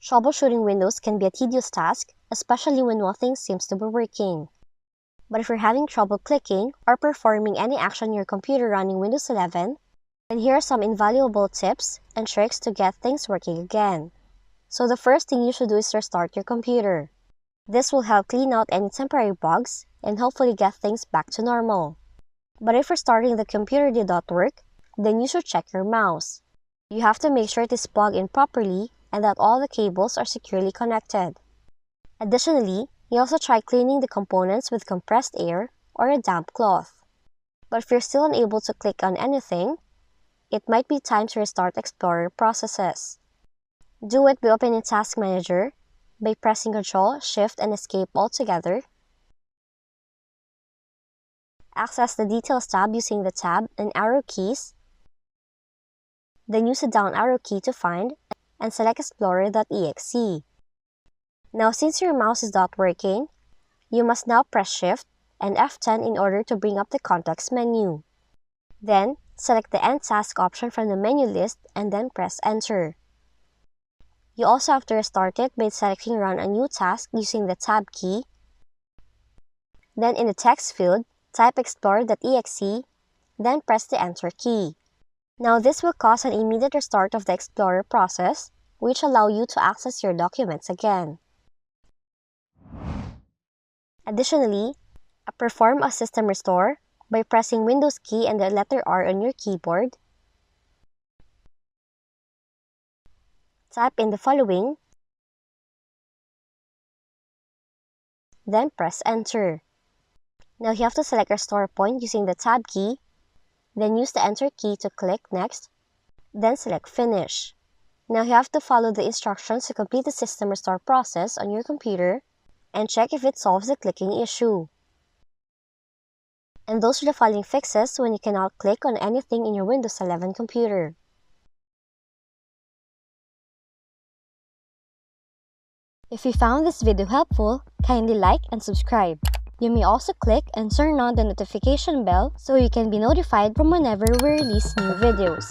Troubleshooting Windows can be a tedious task, especially when nothing seems to be working. But if you're having trouble clicking or performing any action on your computer running Windows 11, then here are some invaluable tips and tricks to get things working again. So the first thing you should do is restart your computer. This will help clean out any temporary bugs and hopefully get things back to normal. But if restarting the computer did not work, then you should check your mouse. You have to make sure it is plugged in properly and that all the cables are securely connected. Additionally, you also try cleaning the components with compressed air or a damp cloth. But if you're still unable to click on anything, it might be time to restart Explorer processes. Do it by opening Task Manager, by pressing Ctrl, Shift, and Escape all together. Access the Details tab using the Tab and arrow keys. Then use the down arrow key to find and select Explorer.exe. Now since your mouse is not working, you must now press Shift and F10 in order to bring up the context menu. Then, select the End Task option from the menu list and then press Enter. You also have to restart it by selecting Run a new task using the Tab key. Then in the text field, type Explorer.exe, then press the Enter key. Now this will cause an immediate restart of the Explorer process, which allow you to access your documents again. Additionally, perform a system restore by pressing Windows key and the letter R on your keyboard. Type in the following, then press Enter. Now you have to select Restore Point using the Tab key, then use the Enter key to click Next, then select Finish. Now you have to follow the instructions to complete the system restore process on your computer and check if it solves the clicking issue. And those are the following fixes when you cannot click on anything in your Windows 11 computer. If you found this video helpful, kindly like and subscribe. You may also click and turn on the notification bell so you can be notified from whenever we release new videos.